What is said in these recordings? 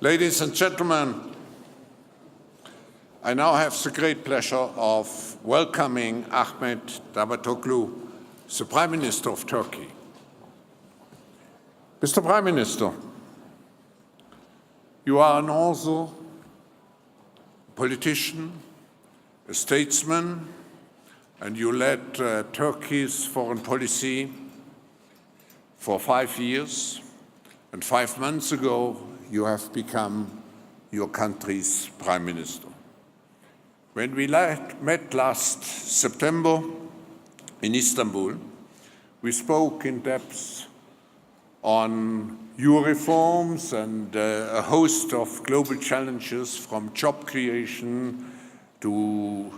Ladies and gentlemen, I now have the great pleasure of welcoming Ahmet Davutoglu, the Prime Minister of Turkey. Mr. Prime Minister, you are an author, a politician, a statesman, and you led Turkey's foreign policy for 5 years, and 5 months ago you have become your country's Prime Minister. When we met last September in Istanbul, we spoke in depth on your reforms and a host of global challenges, from job creation to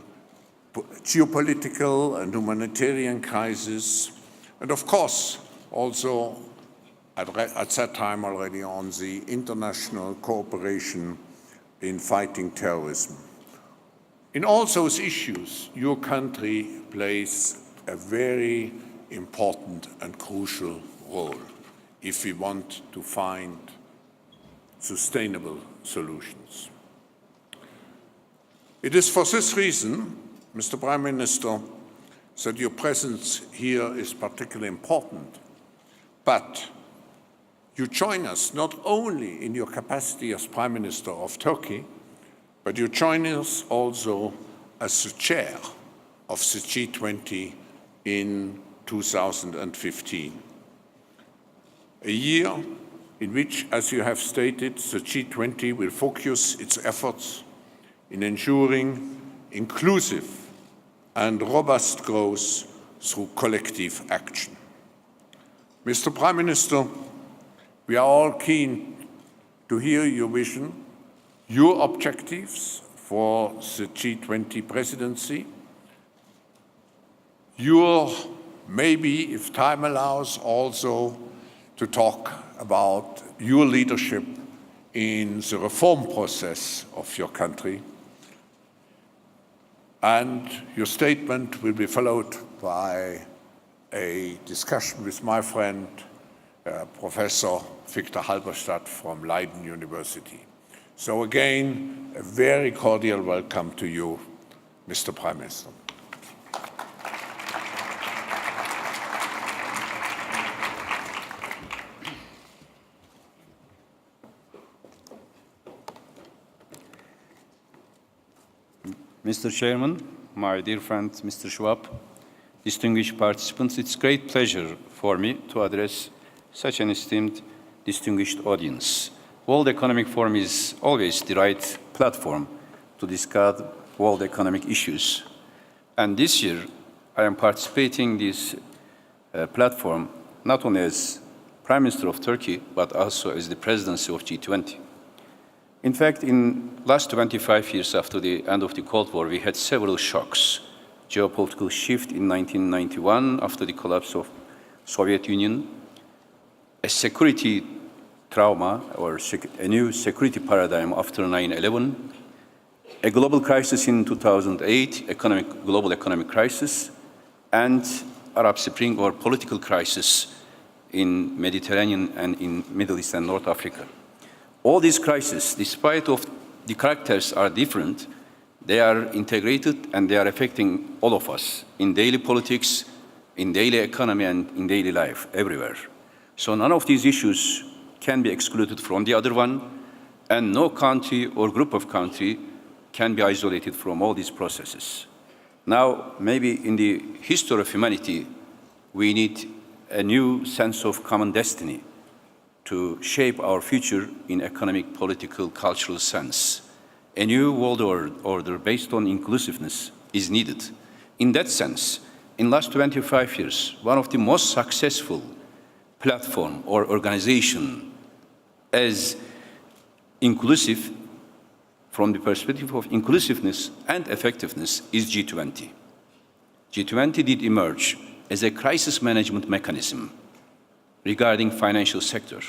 geopolitical and humanitarian crisis, and of course also at that time already on the international cooperation in fighting terrorism. In all those issues, your country plays a very important and crucial role if we want to find sustainable solutions. It is for this reason, Mr. Prime Minister, that your presence here is particularly important. But you join us not only in your capacity as Prime Minister of Turkey, but you join us also as the chair of the G20 in 2015. A year in which, as you have stated, the G20 will focus its efforts in ensuring inclusive and robust growth through collective action. Mr. Prime Minister, we are all keen to hear your vision, your objectives for the G20 presidency, maybe, if time allows, also to talk about your leadership in the reform process of your country. And your statement will be followed by a discussion with my friend, Professor Victor Halberstadt from Leiden University. So again, a very cordial welcome to you, Mr. Prime Minister. Mr. Chairman, my dear friend, Mr. Schwab, distinguished participants, it's a great pleasure for me to address such an esteemed, distinguished audience. World Economic Forum is always the right platform to discuss world economic issues. And this year, I am participating in this platform not only as Prime Minister of Turkey, but also as the presidency of G20. In fact, in the last 25 years after the end of the Cold War, we had several shocks. Geopolitical shift in 1991 after the collapse of Soviet Union, a security trauma or a new security paradigm after 9/11, a global crisis in 2008, global economic crisis, and Arab Spring or political crisis in Mediterranean and in Middle East and North Africa. All these crises, despite of the characters are different, they are integrated and they are affecting all of us in daily politics, in daily economy, and in daily life, everywhere. So none of these issues can be excluded from the other one, and no country or group of countries can be isolated from all these processes. Now, maybe in the history of humanity, we need a new sense of common destiny to shape our future in economic, political, cultural sense. A new world order based on inclusiveness is needed. In that sense, in the last 25 years, one of the most successful platform or organization as inclusive from the perspective of inclusiveness and effectiveness is G20. G20 did emerge as a crisis management mechanism regarding financial sector.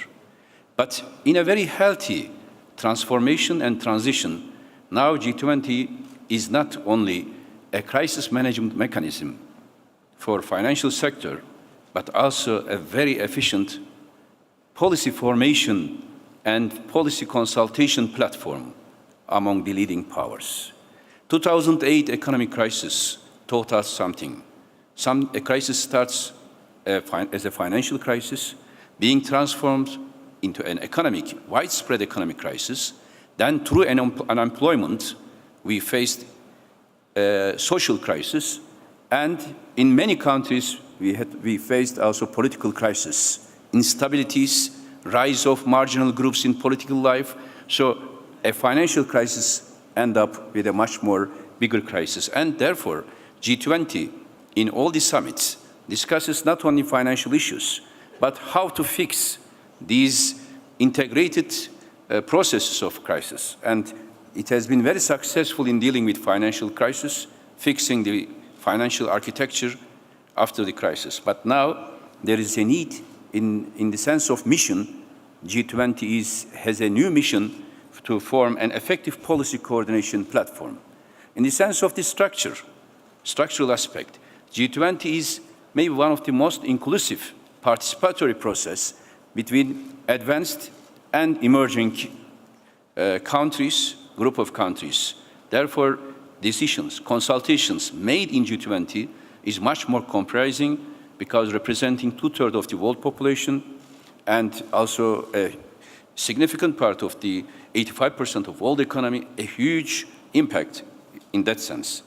But in a very healthy transformation and transition, now G20 is not only a crisis management mechanism for financial sector, but also a very efficient policy formation and policy consultation platform among the leading powers. 2008 economic crisis taught us something. A crisis starts as a financial crisis, being transformed into an widespread economic crisis. Then through unemployment, we faced a social crisis, and in many countries, we faced also political crisis, instabilities, rise of marginal groups in political life. So a financial crisis end up with a much more bigger crisis. And therefore, G20 in all the summits discusses not only financial issues, but how to fix these integrated processes of crisis. And it has been very successful in dealing with financial crisis, fixing the financial architecture after the crisis. But now there is a need in the sense of mission. G20 has a new mission to form an effective policy coordination platform. In the sense of the structural aspect, G20 is maybe one of the most inclusive participatory process between advanced and emerging group of countries. Therefore, decisions, consultations made in G20 is much more comprising because representing 2/3 of the world population and also a significant part of the 85% of world economy, a huge impact in that sense.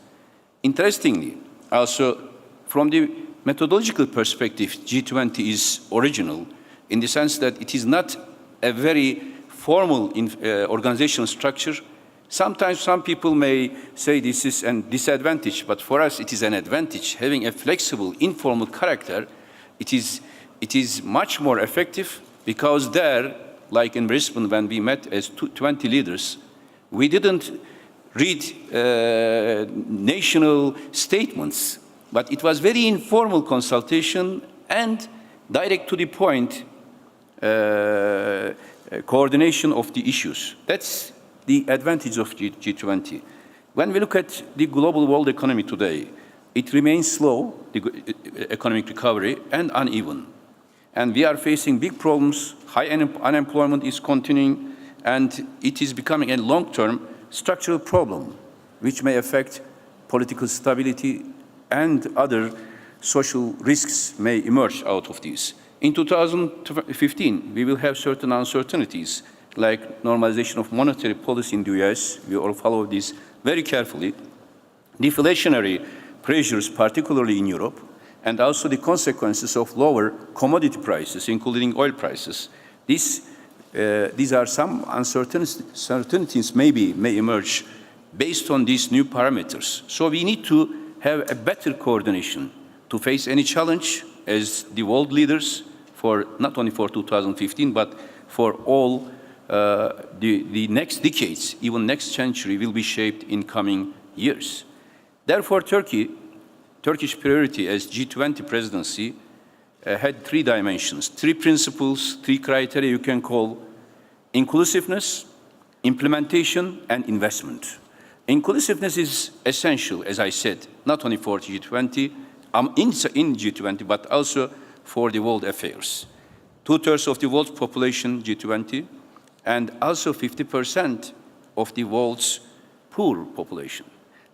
Interestingly, also from the methodological perspective, G20 is original in the sense that it is not a very formal organizational structure. Sometimes some people may say this is a disadvantage, but for us it is an advantage. Having a flexible, informal character, it is much more effective because there, like in Brisbane when we met as 20 leaders, we didn't read national statements, but it was very informal consultation and direct to the point coordination of the issues. That's the advantage of G20. When we look at the global world economy today, it remains slow, the economic recovery, and uneven. And we are facing big problems. High unemployment is continuing, and it is becoming a long-term structural problem, which may affect political stability and other social risks may emerge out of these. In 2015, we will have certain uncertainties, like normalization of monetary policy in the US. We all follow this very carefully. Deflationary pressures, particularly in Europe, and also the consequences of lower commodity prices, including oil prices. These are some uncertainties may emerge based on these new parameters. So we need to have a better coordination to face any challenge as the world leaders for not only for 2015, but for all the next decades, even next century will be shaped in coming years. Therefore, Turkish priority as G20 presidency had three dimensions, three principles, three criteria you can call: inclusiveness, implementation, and investment. Inclusiveness is essential, as I said, not only for G20, in G20, but also for the world affairs. 2/3 of the world's population, G20, and also 50% of the world's poor population.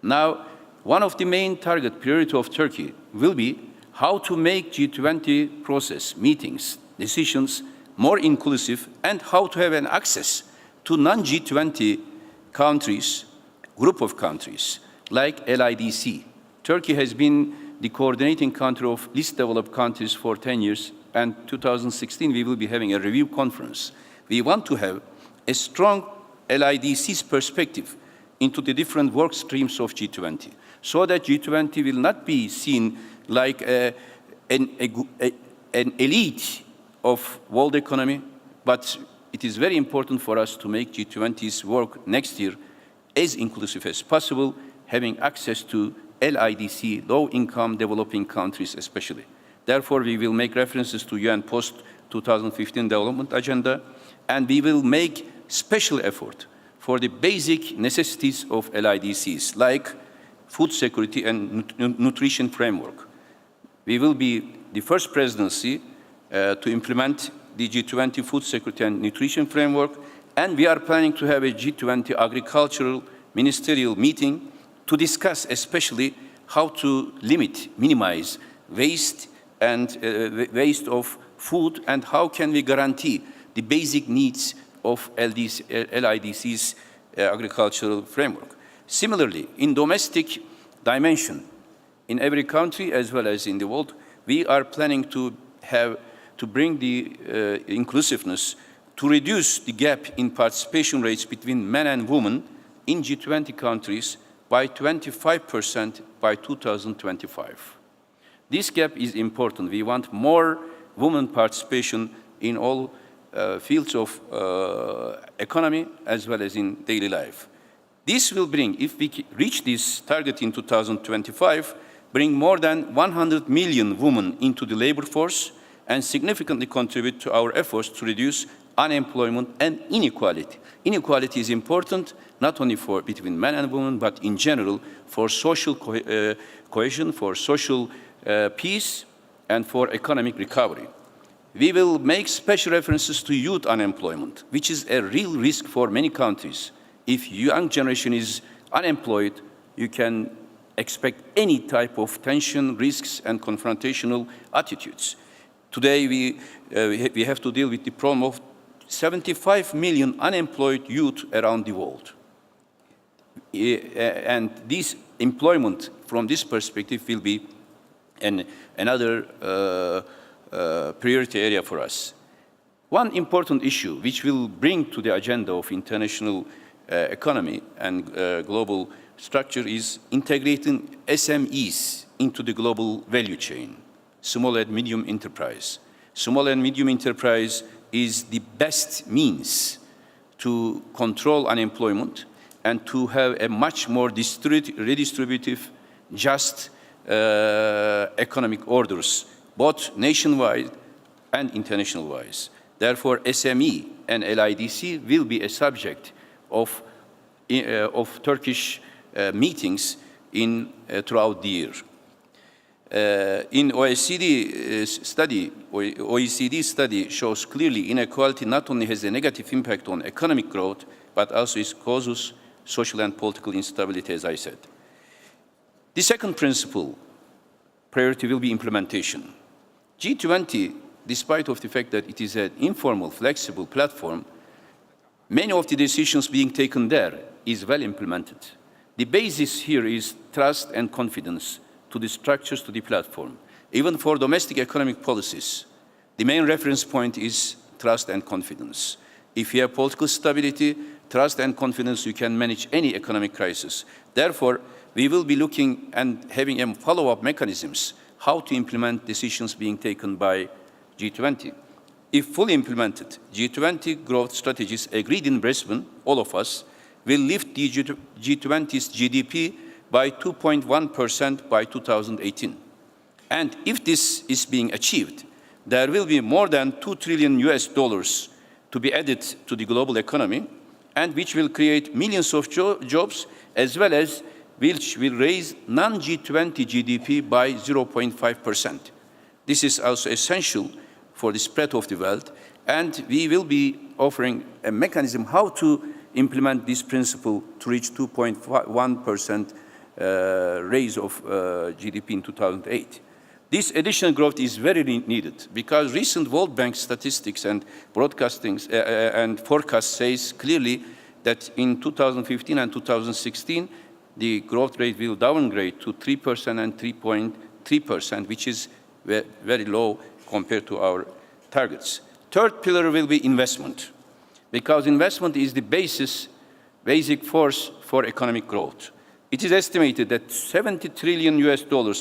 Now, one of the main priority of Turkey will be how to make G20 process, meetings, decisions more inclusive, and how to have an access to non-G20 countries, group of countries, like LIDC. Turkey has been the coordinating country of least developed countries for 10 years, and 2016 we will be having a review conference. We want to have a strong LIDC's perspective into the different work streams of G20, so that G20 will not be seen like an elite of world economy, but it is very important for us to make G20's work next year as inclusive as possible, having access to LIDC, low-income developing countries especially. Therefore, we will make references to UN post-2015 development agenda, and we will make special effort for the basic necessities of LIDCs, like food security and nutrition framework. We will be the first presidency to implement the G20 Food Security and Nutrition Framework, and we are planning to have a G20 Agricultural Ministerial meeting to discuss especially how to minimize waste and waste of food, and how can we guarantee the basic needs of LIDC's agricultural framework. Similarly, in domestic dimension, in every country as well as in the world, we are planning to bring the inclusiveness to reduce the gap in participation rates between men and women in G20 countries by 25% by 2025. This gap is important. We want more women participation in all fields of economy as well as in daily life. This will bring, if we reach this target in 2025, bring more than 100 million women into the labor force and significantly contribute to our efforts to reduce unemployment and inequality. Inequality is important not only for between men and women, but in general for social cohesion, for social peace, and for economic recovery. We will make special references to youth unemployment, which is a real risk for many countries. If young generation is unemployed, you can expect any type of tension, risks, and confrontational attitudes. Today, we have to deal with the problem of 75 million unemployed youth around the world. And this employment, from this perspective, will be another priority area for us. One important issue which will bring to the agenda of international economy and global structure is integrating SMEs into the global value chain, small and medium enterprise. Small and medium enterprise is the best means to control unemployment and to have a much more redistributive, just economic orders, both nationwide and international-wise. Therefore, SME and LIDC will be a subject of Turkish meetings throughout the year. In OECD study shows clearly inequality not only has a negative impact on economic growth, but also it causes social and political instability, as I said. The second priority will be implementation. G20, despite of the fact that it is an informal, flexible platform, many of the decisions being taken there is well implemented. The basis here is trust and confidence to the structures, to the platform. Even for domestic economic policies, the main reference point is trust and confidence. If you have political stability, trust and confidence, you can manage any economic crisis. Therefore, we will be looking and having follow-up mechanisms how to implement decisions being taken by G20. If fully implemented, G20 growth strategies agreed in Brisbane, all of us, will lift the G20's GDP by 2.1% by 2018. And if this is being achieved, there will be more than $2 trillion to be added to the global economy, and which will create millions of jobs, as well as which will raise non-G20 GDP by 0.5%. This is also essential for the spread of the wealth, and we will be offering a mechanism how to implement this principle to reach 2.1% raise of GDP in 2008. This additional growth is very needed because recent World Bank statistics and and forecasts says clearly that in 2015 and 2016, the growth rate will downgrade to 3% and 3.3%, which is very low compared to our targets. Third pillar will be investment, because investment is the basic force for economic growth. It is estimated that $70 trillion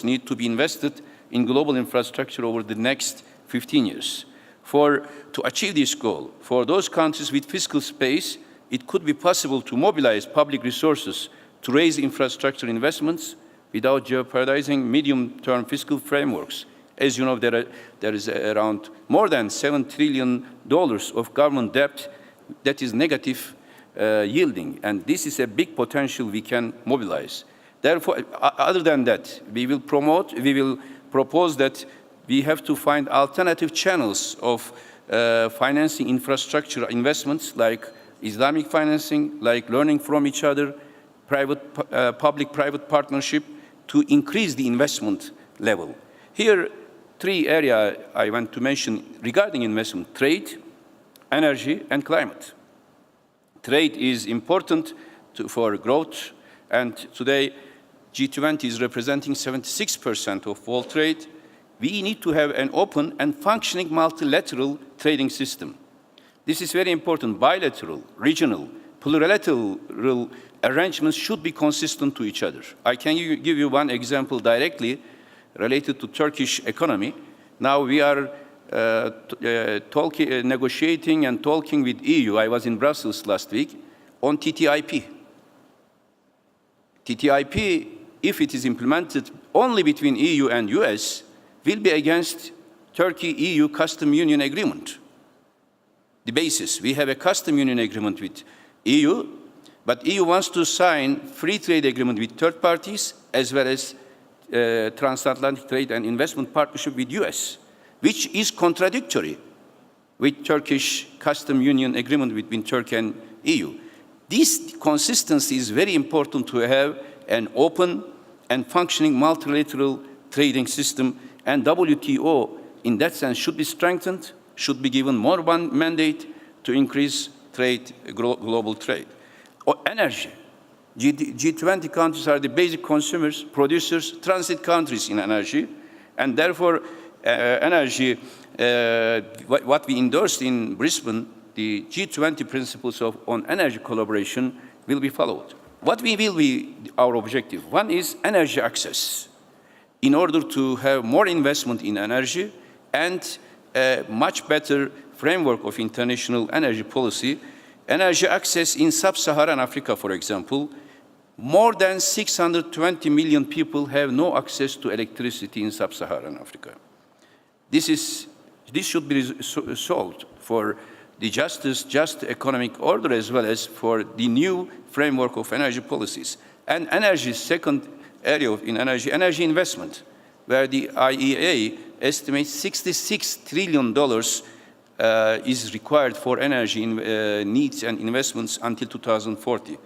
need to be invested in global infrastructure over the next 15 years. To achieve this goal, for those countries with fiscal space, it could be possible to mobilize public resources to raise infrastructure investments without jeopardizing medium-term fiscal frameworks. As you know, there is around more than $7 trillion of government debt that is negative yielding, and this is a big potential we can mobilize. Therefore, other than that, we will propose that we have to find alternative channels of financing infrastructure investments like Islamic financing, like learning from each other, public-private partnership to increase the investment level. Here, three areas I want to mention regarding investment: trade, energy, and climate. Trade is important for growth, and today G20 is representing 76% of world trade. We need to have an open and functioning multilateral trading system. This is very important. Bilateral, regional, plurilateral arrangements should be consistent to each other. I can give you one example directly related to Turkish economy. Now we are negotiating and talking with EU. I was in Brussels last week on TTIP. TTIP, if it is implemented only between EU and US, will be against Turkey-EU Custom Union Agreement. The basis, we have a Custom Union Agreement with EU, but EU wants to sign free trade agreement with third parties as well as transatlantic trade and investment partnership with US, which is contradictory with Turkish Custom Union Agreement between Turkey and EU. This consistency is very important to have an open and functioning multilateral trading system, and WTO in that sense should be strengthened, should be given more mandate to increase trade, global trade. Energy. G20 countries are the basic consumers, producers, transit countries in energy, and therefore energy, what we endorsed in Brisbane, the G20 principles on energy collaboration will be followed. What will be our objective? One is energy access. In order to have more investment in energy and a much better framework of international energy policy, energy access in sub-Saharan Africa, for example, more than 620 million people have no access to electricity in sub-Saharan Africa. This should be solved for the just economic order as well as for the new framework of energy policies. And energy, second area in energy investment, where the IEA estimates $66 trillion is required for energy needs and investments until 2040.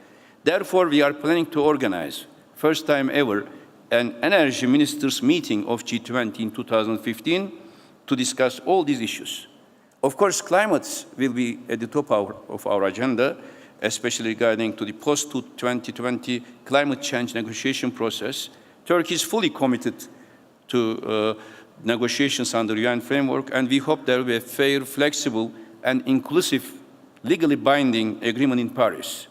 Therefore, we are planning to organize, first time ever, an energy ministers meeting of G20 in 2015 to discuss all these issues. Of course, climate will be at the top of our agenda, especially regarding to the post-2020 climate change negotiation process. Turkey is fully committed to negotiations under the UN framework, and we hope there will be a fair, flexible, and inclusive, legally binding agreement in Paris.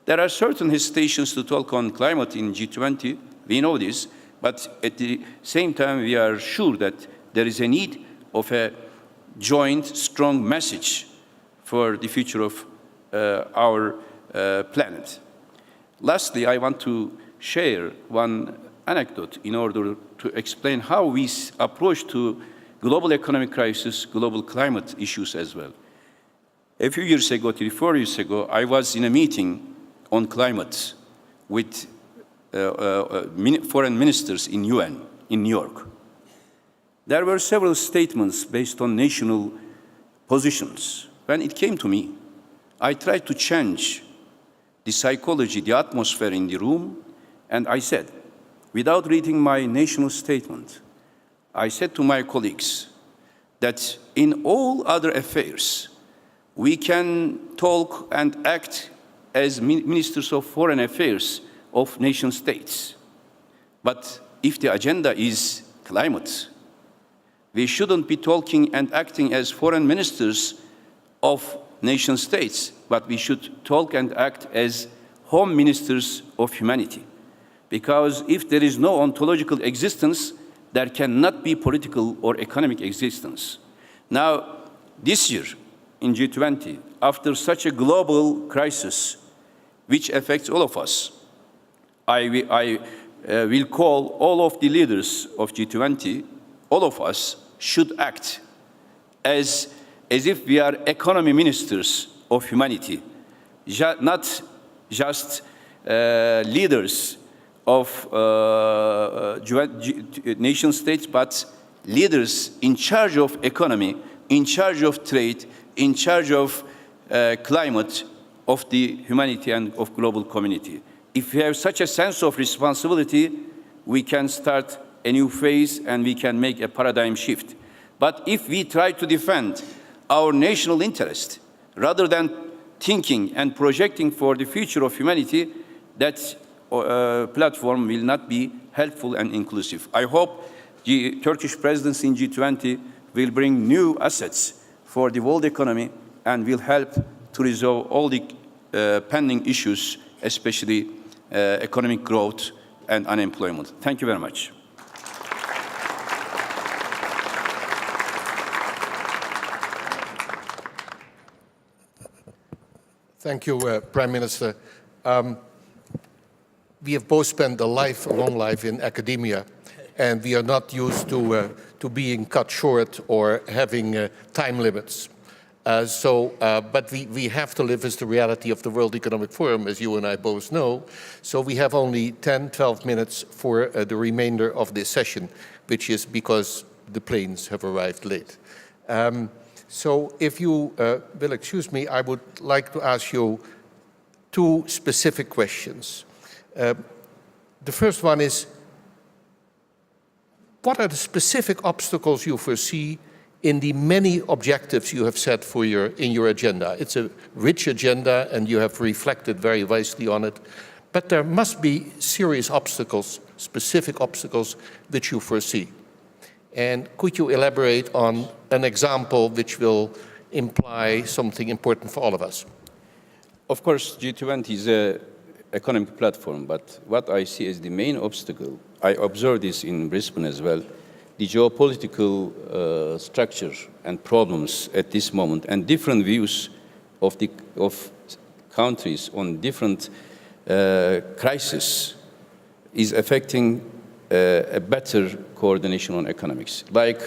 There are certain hesitations to talk on climate in G20, we know this, but at the same time, we are sure that there is a need of a joint, strong message for the future of our planet. Lastly, I want to share one anecdote in order to explain how we approach to global economic crisis, global climate issues as well. A few years ago, 3-4 years ago, I was in a meeting on climate with foreign ministers in UN in New York. There were several statements based on national positions. When it came to me, I tried to change the psychology, the atmosphere in the room, and I said, without reading my national statement, I said to my colleagues that in all other affairs, we can talk and act as ministers of foreign affairs of nation states. But if the agenda is climate, we shouldn't be talking and acting as foreign ministers of nation states, but we should talk and act as home ministers of humanity. Because if there is no ontological existence, there cannot be political or economic existence. Now, this year in G20, after such a global crisis, which affects all of us, I will call all of the leaders of G20, all of us should act as if we are economy ministers of humanity, not just leaders of nation states, but leaders in charge of economy in charge of trade, in charge of climate, of the humanity and of global community. If we have such a sense of responsibility, we can start a new phase and we can make a paradigm shift. But if we try to defend our national interest rather than thinking and projecting for the future of humanity, that platform will not be helpful and inclusive. I hope the Turkish presidency in G20 will bring new assets for the world economy and will help to resolve all the pending issues, especially economic growth and unemployment. Thank you very much. Thank you, Prime Minister. We have both spent a long life in academia, and we are not used to being cut short or having time limits. But we have to live with the reality of the World Economic Forum, as you and I both know. So we have only 10, 12 minutes for the remainder of this session, which is because the planes have arrived late. So if you will excuse me, I would like to ask you two specific questions. The first one is, what are the specific obstacles you foresee in the many objectives you have set for in your agenda? It's a rich agenda and you have reflected very wisely on it, but there must be serious obstacles, specific obstacles which you foresee. And could you elaborate on an example which will imply something important for all of us? Of course, G20 is an economic platform, but what I see as the main obstacle, I observe this in Brisbane as well, the geopolitical structure and problems at this moment, and different views of countries on different crises is affecting a better coordination on economics. Like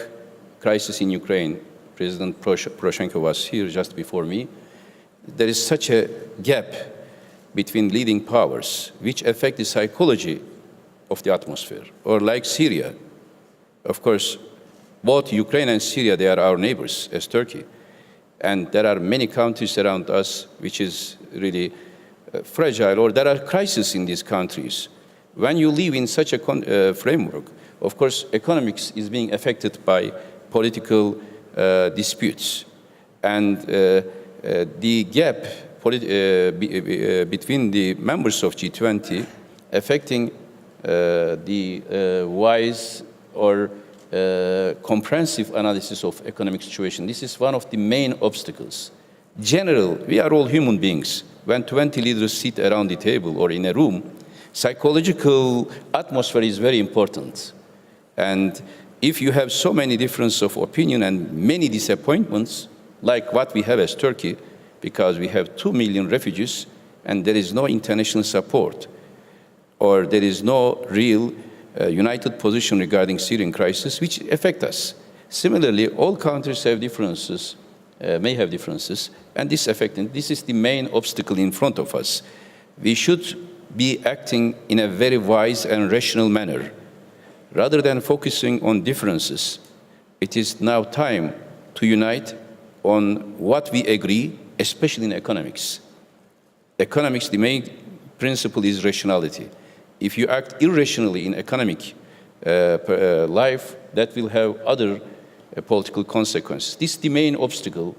crisis in Ukraine, President Poroshenko was here just before me. There is such a gap between leading powers which affect the psychology of the atmosphere. Or like Syria, of course, both Ukraine and Syria, they are our neighbors as Turkey. And there are many countries around us which is really fragile, or there are crises in these countries. When you live in such a framework, of course, economics is being affected by political disputes. And the gap between the members of G20 affecting the wise or comprehensive analysis of economic situation. This is one of the main obstacles. General, we are all human beings. When 20 leaders sit around the table or in a room, psychological atmosphere is very important. And if you have so many differences of opinion and many disappointments, like what we have as Turkey, because we have 2 million refugees and there is no international support, or there is no real united position regarding Syrian crisis, which affect us. Similarly, all countries have differences, may have differences, and this is the main obstacle in front of us. We should be acting in a very wise and rational manner. Rather than focusing on differences, it is now time to unite on what we agree, especially in economics. Economics, the main principle is rationality. If you act irrationally in economic life, that will have other political consequences. This is the main obstacle.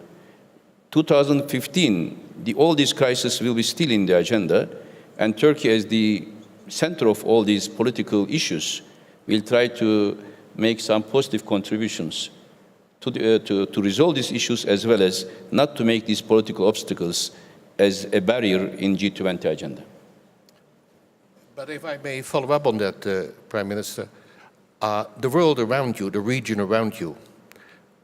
2015, all these crises will be still in the agenda, and Turkey, as the center of all these political issues, will try to make some positive contributions to resolve these issues, as well as not to make these political obstacles as a barrier in G20 agenda. But if I may follow up on that, Prime Minister, the world around you, the region around you,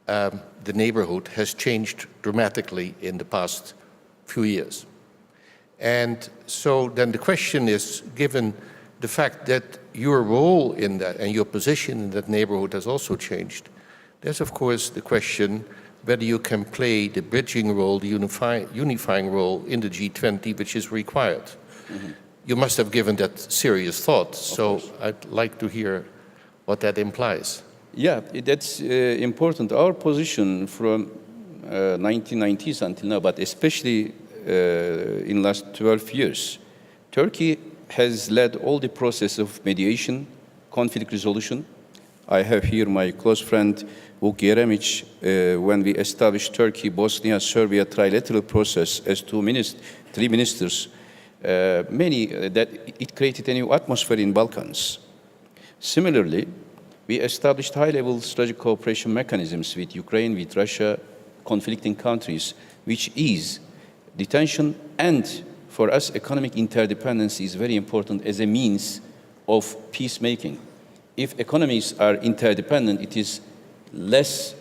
the neighborhood has changed dramatically in the past few years. And so then the question is, given the fact that your role in that and your position in that neighborhood has also changed, there's of course the question whether you can play the bridging role, the unifying role in the G20, which is required. Mm-hmm. You must have given that serious thought, so I'd like to hear what that implies. Yeah, that's important. Our position from 1990s until now, but especially in last 12 years, Turkey has led all the process of mediation, conflict resolution. I have here my close friend Vuk Jeremic, when we established Turkey-Bosnia-Serbia trilateral process as three ministers, that it created a new atmosphere in Balkans. Similarly, we established high-level strategic cooperation mechanisms with Ukraine, with Russia, conflicting countries, which ease the tension, and for us, economic interdependence is very important as a means of peacemaking. If economies are interdependent, it is less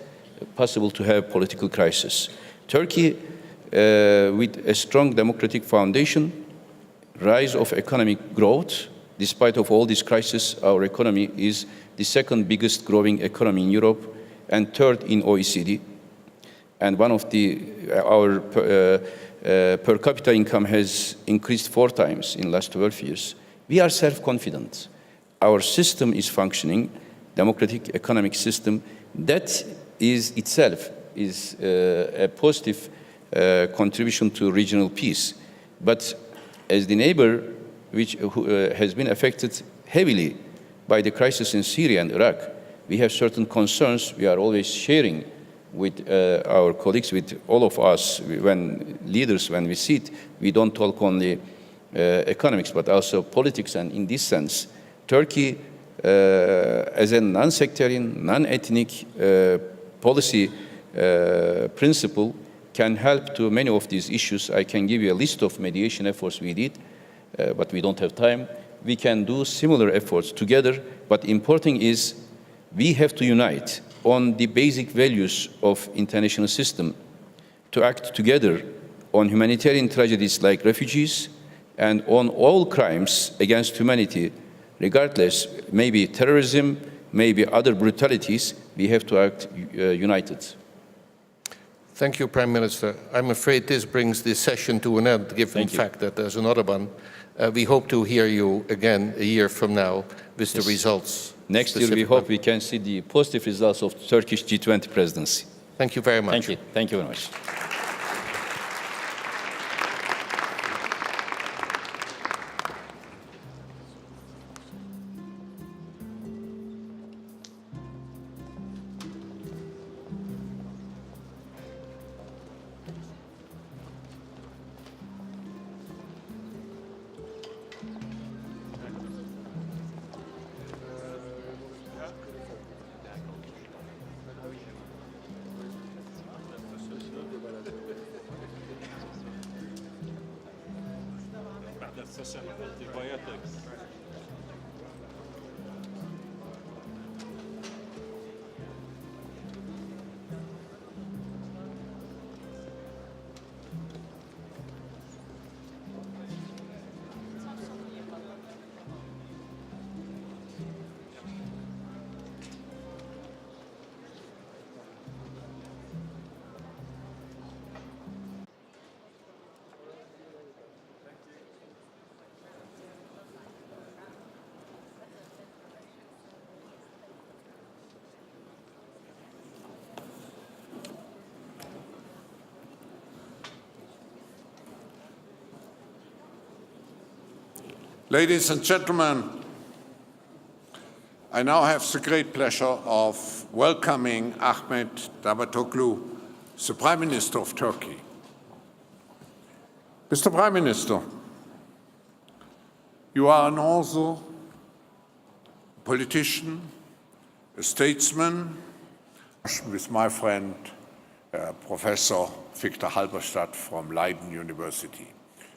possible to have political crisis. Turkey, with a strong democratic foundation, rise of economic growth, despite of all this crisis, our economy is the second biggest growing economy in Europe and third in OECD. And one of our per capita income has increased 4 times in the last 12 years. We are self-confident. Our system is functioning, democratic economic system. That is itself is a positive contribution to regional peace. But as the neighbor who has been affected heavily by the crisis in Syria and Iraq, we have certain concerns we are always sharing with our colleagues, with all of us, when we sit, we don't talk only economics, but also politics. And in this sense, Turkey, as a non-sectarian, non-ethnic policy principle, can help to many of these issues. I can give you a list of mediation efforts we did, but we don't have time. We can do similar efforts together, but important is we have to unite on the basic values of international system to act together on humanitarian tragedies like refugees and on all crimes against humanity, regardless, maybe terrorism, maybe other brutalities, we have to act united. Thank you, Prime Minister. I'm afraid this brings this session to an end, given the fact that there's another one. We hope to hear you again a year from now with the results. Next year, we hope we can see the positive results of Turkish G20 presidency. Thank you very much. Thank you. Thank you very much. Ladies and gentlemen, I now have the great pleasure of welcoming Ahmet Davutoglu, the Prime Minister of Turkey. Mr. Prime Minister, you are an author, a politician, a statesman, with my friend, Professor Victor Halberstadt from Leiden University.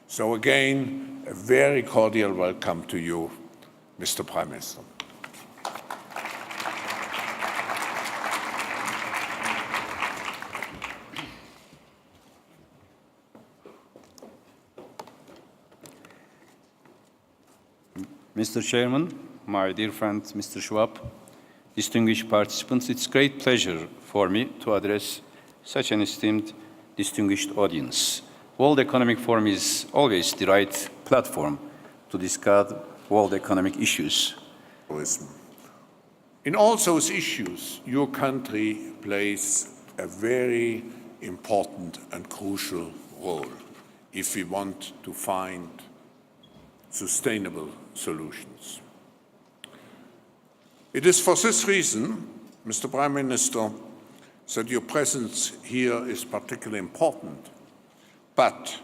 So again, a very cordial welcome to you, Mr. Prime Minister. Mr. Chairman, my dear friend, Mr. Schwab, distinguished participants, it's a great pleasure for me to address such an esteemed, distinguished audience. World Economic Forum is always the right platform to discuss world economic issues. In all those issues, your country plays a very important and crucial role if we want to find sustainable solutions. It is for this reason, Mr. Prime Minister, that your presence here is particularly important. But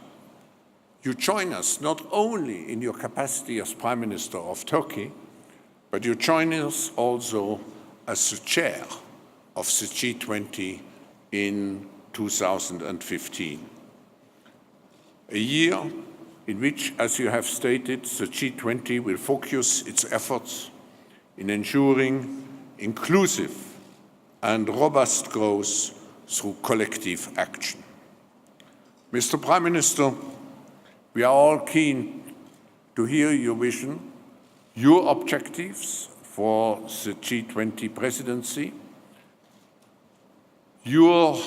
you join us not only in your capacity as Prime Minister of Turkey, but you join us also as the chair of the G20 in 2015. A year in which, as you have stated, the G20 will focus its efforts in ensuring inclusive and robust growth through collective action. Mr. Prime Minister, we are all keen to hear your vision, your objectives for the G20 presidency, your,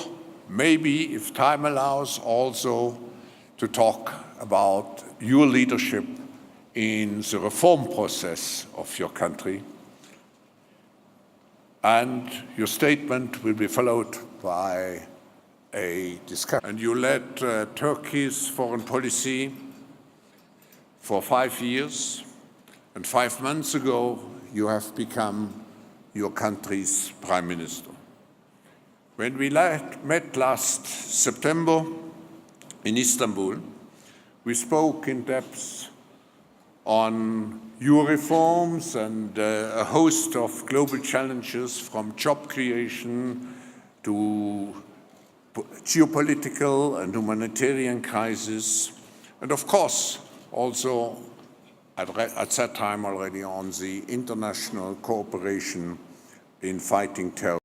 maybe, if time allows, also to talk about your leadership in the reform process of your country. And your statement will be followed by a discussion. And you led Turkey's foreign policy for 5 years, and 5 months ago you have become your country's Prime Minister. When we met last September in Istanbul, we spoke in depth on your reforms and a host of global challenges, from job creation to geopolitical and humanitarian crisis, and of course also at that time already on the international cooperation in fighting terror.